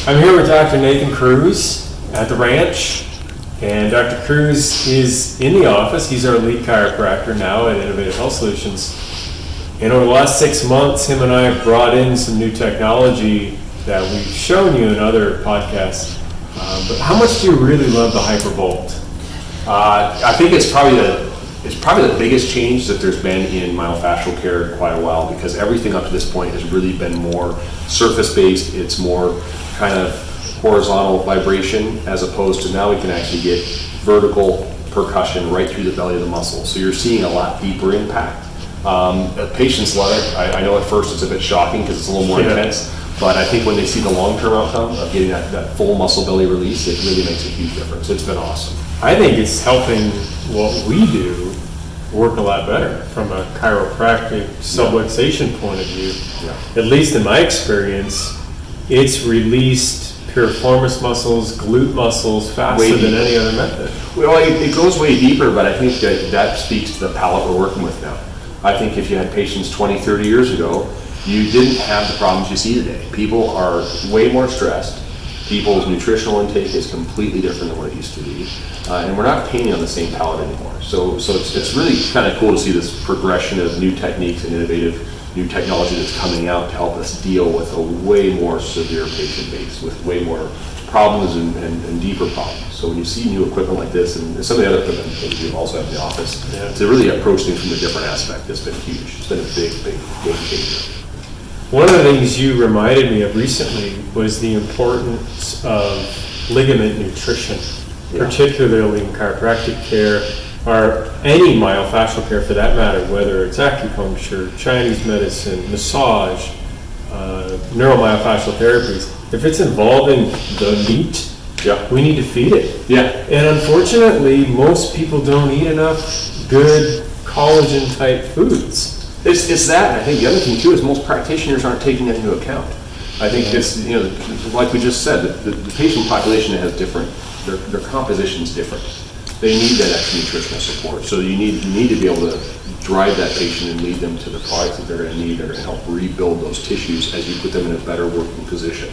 I'm here with Dr. Nathan Kruse at the ranch, and Dr. Kruse is in the office. He's our lead chiropractor now at Innovative Health Solutions. And over the last 6 months, him and I have brought in some new technology that we've shown you in other podcasts. But how much do you really love the Hypervolt? I think it's probably the biggest change that there's been in myofascial care in quite a while, because everything up to this point has really been more surface-based. It's more kind of horizontal vibration, as opposed to now we can actually get vertical percussion right through the belly of the muscle. So you're seeing a lot deeper impact. Patients love it. I know at first it's a bit shocking because it's a little more intense, but I think when they see the long-term outcome of getting that full muscle belly release, it really makes a huge difference. It's been awesome. I think it's helping what we do work a lot better from a chiropractic subluxation point of view. Yeah. At least in my experience, it's released piriformis muscles, glute muscles faster than any other method. Well, it goes way deeper, but I think that speaks to the palate we're working with now. I think if you had patients 20, 30 years ago, you didn't have the problems you see today. People are way more stressed. People's nutritional intake is completely different than what it used to be. And we're not painting on the same palette anymore. So it's really kind of cool to see this progression of new techniques and innovative new technology that's coming out to help us deal with a way more severe patient base with way more problems and deeper problems. So when you see new equipment like this, and some of the other equipment that we also have in the office, to really approach things from a different aspect, it's been huge. It's been a big game changer. One of the things you reminded me of recently was the importance of ligament nutrition, particularly in chiropractic care, or any myofascial care for that matter, whether it's acupuncture, Chinese medicine, massage, neuromyofascial therapies. If it's involving the meat, we need to feed it. And unfortunately, most people don't eat enough good collagen-type foods. It's that, and I think the other thing too is most practitioners aren't taking that into account. I think it's, like we just said, the patient population has different, their composition's different. They need that extra nutritional support. So you need to be able to drive that patient and lead them to the products that they're going to need. They're going to help rebuild those tissues as you put them in a better working position,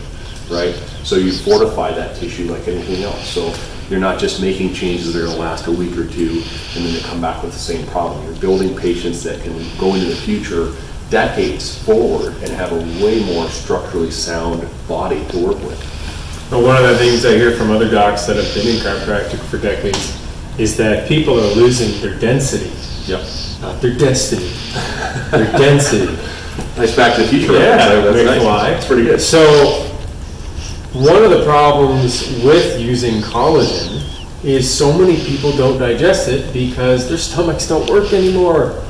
right? So you fortify that tissue like anything else. So you're not just making changes that are going to last a week or two and then they come back with the same problem. You're building patients that can go into the future decades forward and have a way more structurally sound body to work with. Well, one of the things I hear from other docs that have been in chiropractic for decades is that people are losing their density. Not their destiny. Their density. Nice Back to the Future. That's nice. That's pretty good. So one of the problems with using collagen is so many people don't digest it because their stomachs don't work anymore.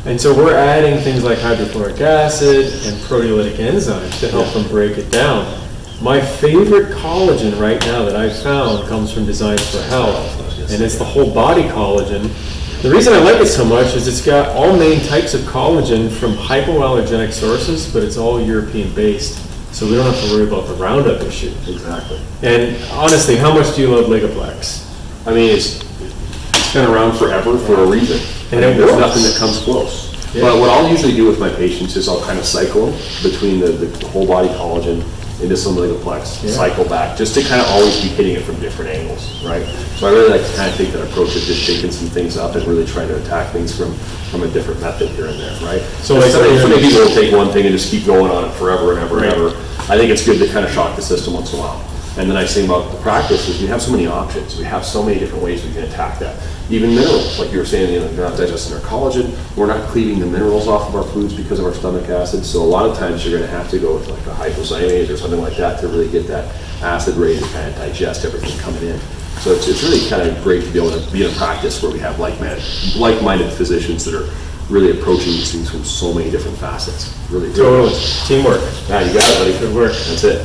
And so we're adding things like hydrochloric acid and proteolytic enzymes to help them break it down. My favorite collagen right now that I've found comes from Designs for Health, and it's the whole body collagen. The reason I like it so much is it's got all main types of collagen from hypoallergenic sources, but it's all European based. So we don't have to worry about the Roundup issue. Exactly. And honestly, how much do you love Ligaplex? I mean, it's been around forever for a reason. And there's nothing that comes close. But what I'll usually do with my patients is I'll kind of cycle between the whole body collagen into some Ligaplex, cycle back, just to kind of always be hitting it from different angles, right? So I really like to kind of take that approach of just shaking some things up and really trying to attack things from a different method here and there, right? So like so many people will take one thing and just keep going on it forever and ever and ever. I think it's good to kind of shock the system once in a while. And the nice thing about the practice is we have so many options. We have so many different ways we can attack that. Even minerals, like you were saying, they're not digesting our collagen. We're not cleaving the minerals off of our foods because of our stomach acid. So a lot of times you're going to have to go with like a hypocyanate or something like that to really get that acid ready to kind of digest everything coming in. So it's really kind of great to be able to be in a practice where we have like-minded physicians that are really approaching these things from so many different facets. Really, Totally. Teamwork. Yeah, you got it, buddy. Good work. That's it.